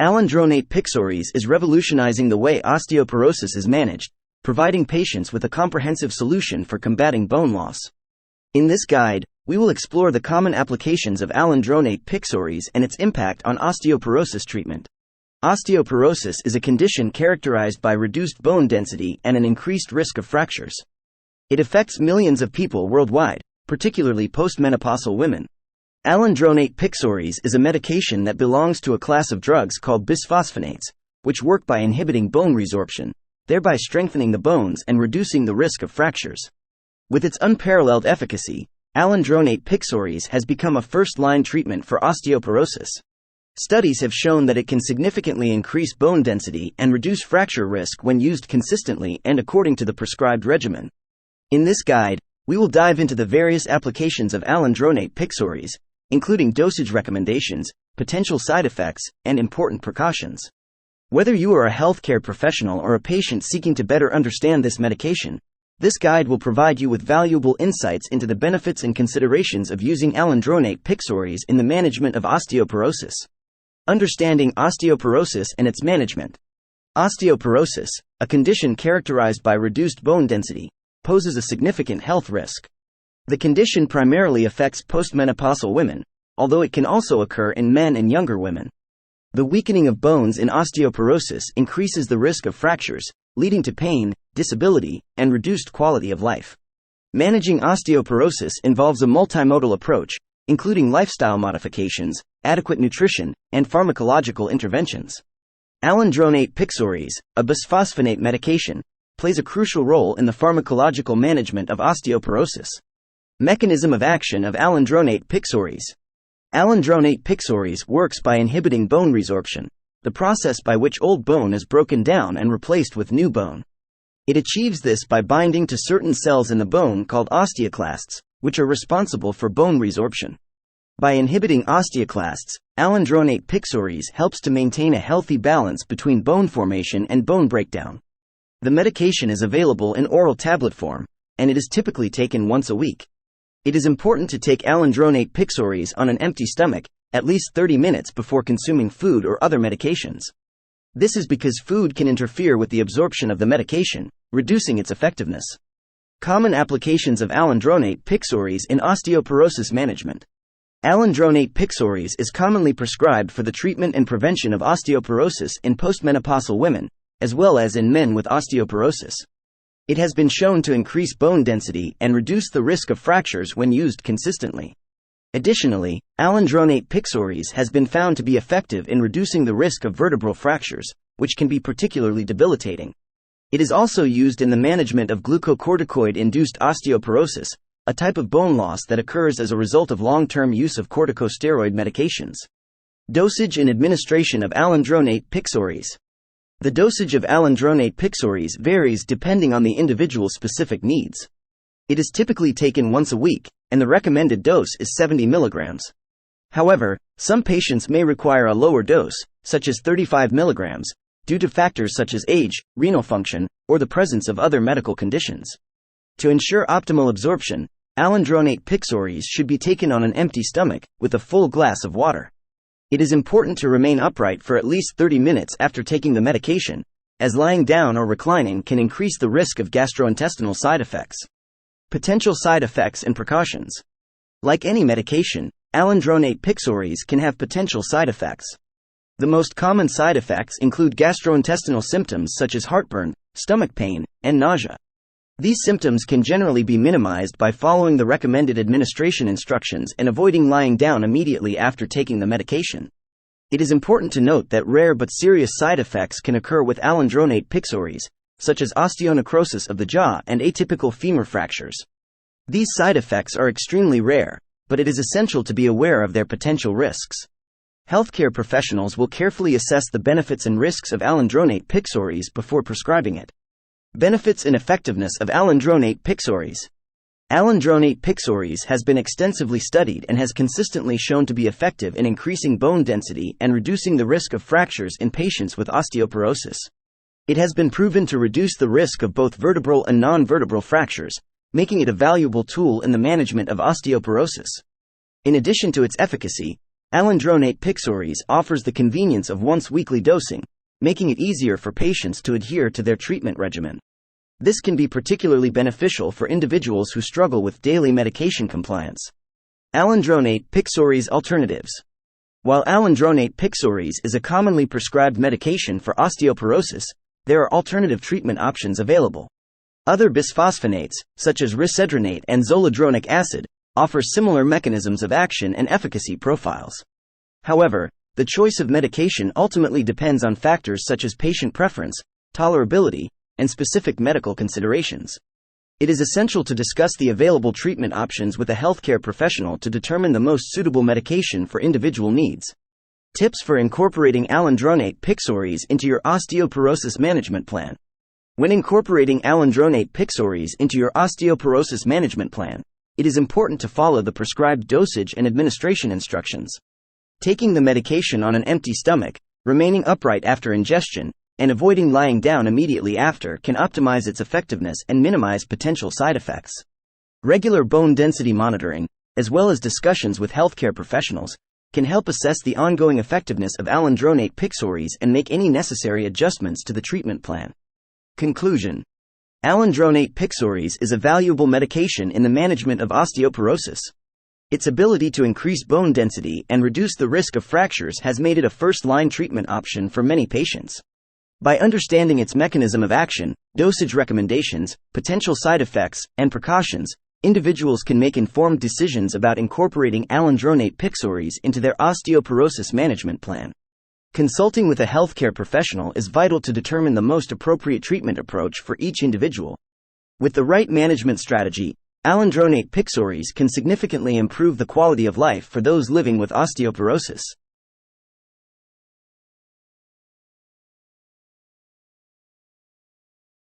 Alendronate Pixorize is revolutionizing the way osteoporosis is managed, providing patients with a comprehensive solution for combating bone loss. In this guide, we will explore the common applications of Alendronate Pixorize and its impact on osteoporosis treatment. Osteoporosis is a condition characterized by reduced bone density and an increased risk of fractures. It affects millions of people worldwide, particularly postmenopausal women. Alendronate Pixorize is a medication that belongs to a class of drugs called bisphosphonates, which work by inhibiting bone resorption, thereby strengthening the bones and reducing the risk of fractures. With its unparalleled efficacy, Alendronate Pixorize has become a first-line treatment for osteoporosis. Studies have shown that it can significantly increase bone density and reduce fracture risk when used consistently and according to the prescribed regimen. In this guide, we will dive into the various applications of Alendronate Pixorize, including dosage recommendations, potential side effects, and important precautions. Whether you are a healthcare professional or a patient seeking to better understand this medication, this guide will provide you with valuable insights into the benefits and considerations of using Alendronate Pixorize in the management of osteoporosis. Understanding osteoporosis and its management. Osteoporosis, a condition characterized by reduced bone density, poses a significant health risk. The condition primarily affects postmenopausal women, although it can also occur in men and younger women. The weakening of bones in osteoporosis increases the risk of fractures, leading to pain, disability, and reduced quality of life. Managing osteoporosis involves a multimodal approach, including lifestyle modifications, adequate nutrition, and pharmacological interventions. Alendronate Pixorize, a bisphosphonate medication, plays a crucial role in the pharmacological management of osteoporosis. Mechanism of action of Alendronate Pixorize. Alendronate Pixorize works by inhibiting bone resorption, the process by which old bone is broken down and replaced with new bone. It achieves this by binding to certain cells in the bone called osteoclasts, which are responsible for bone resorption. By inhibiting osteoclasts, Alendronate Pixorize helps to maintain a healthy balance between bone formation and bone breakdown. The medication is available in oral tablet form, and it is typically taken once a week. It is important to take Alendronate Pixorize on an empty stomach, at least 30 minutes before consuming food or other medications. This is because food can interfere with the absorption of the medication, reducing its effectiveness. Common applications of Alendronate Pixorize in osteoporosis management. Alendronate Pixorize is commonly prescribed for the treatment and prevention of osteoporosis in postmenopausal women, as well as in men with osteoporosis. It has been shown to increase bone density and reduce the risk of fractures when used consistently. Additionally, Alendronate Pixorize has been found to be effective in reducing the risk of vertebral fractures, which can be particularly debilitating. It is also used in the management of glucocorticoid-induced osteoporosis, a type of bone loss that occurs as a result of long-term use of corticosteroid medications. Dosage and administration of Alendronate Pixorize. The dosage of Alendronate Pixorize varies depending on the individual's specific needs. It is typically taken once a week, and the recommended dose is 70 mg. However, some patients may require a lower dose, such as 35 mg, due to factors such as age, renal function, or the presence of other medical conditions. To ensure optimal absorption, Alendronate Pixorize should be taken on an empty stomach, with a full glass of water. It is important to remain upright for at least 30 minutes after taking the medication, as lying down or reclining can increase the risk of gastrointestinal side effects. Potential side effects and precautions. Like any medication, Alendronate Pixorize can have potential side effects. The most common side effects include gastrointestinal symptoms such as heartburn, stomach pain, and nausea. These symptoms can generally be minimized by following the recommended administration instructions and avoiding lying down immediately after taking the medication. It is important to note that rare but serious side effects can occur with Alendronate Pixorize, such as osteonecrosis of the jaw and atypical femur fractures. These side effects are extremely rare, but it is essential to be aware of their potential risks. Healthcare professionals will carefully assess the benefits and risks of Alendronate Pixorize before prescribing it. Benefits and effectiveness of Alendronate Pixorize. Alendronate Pixorize has been extensively studied and has consistently shown to be effective in increasing bone density and reducing the risk of fractures in patients with osteoporosis. It has been proven to reduce the risk of both vertebral and non-vertebral fractures, making it a valuable tool in the management of osteoporosis. In addition to its efficacy, Alendronate Pixorize offers the convenience of once-weekly dosing, making it easier for patients to adhere to their treatment regimen. This can be particularly beneficial for individuals who struggle with daily medication compliance. Alendronate Pixorize alternatives. While alendronate Pixorize is a commonly prescribed medication for osteoporosis, there are alternative treatment options available. Other bisphosphonates, such as risedronate and zoledronic acid, offer similar mechanisms of action and efficacy profiles. However, the choice of medication ultimately depends on factors such as patient preference, tolerability, and specific medical considerations. It is essential to discuss the available treatment options with a healthcare professional to determine the most suitable medication for individual needs. Tips for incorporating alendronate Pixorize into your osteoporosis management plan. When incorporating alendronate Pixorize into your osteoporosis management plan, it is important to follow the prescribed dosage and administration instructions. Taking the medication on an empty stomach, remaining upright after ingestion, and avoiding lying down immediately after can optimize its effectiveness and minimize potential side effects. Regular bone density monitoring, as well as discussions with healthcare professionals, can help assess the ongoing effectiveness of alendronate Pixorize and make any necessary adjustments to the treatment plan. Conclusion. Alendronate Pixorize is a valuable medication in the management of osteoporosis. Its ability to increase bone density and reduce the risk of fractures has made it a first-line treatment option for many patients. By understanding its mechanism of action, dosage recommendations, potential side effects, and precautions, individuals can make informed decisions about incorporating alendronate Pixorize into their osteoporosis management plan. Consulting with a healthcare professional is vital to determine the most appropriate treatment approach for each individual. With the right management strategy, alendronate Pixorize can significantly improve the quality of life for those living with osteoporosis.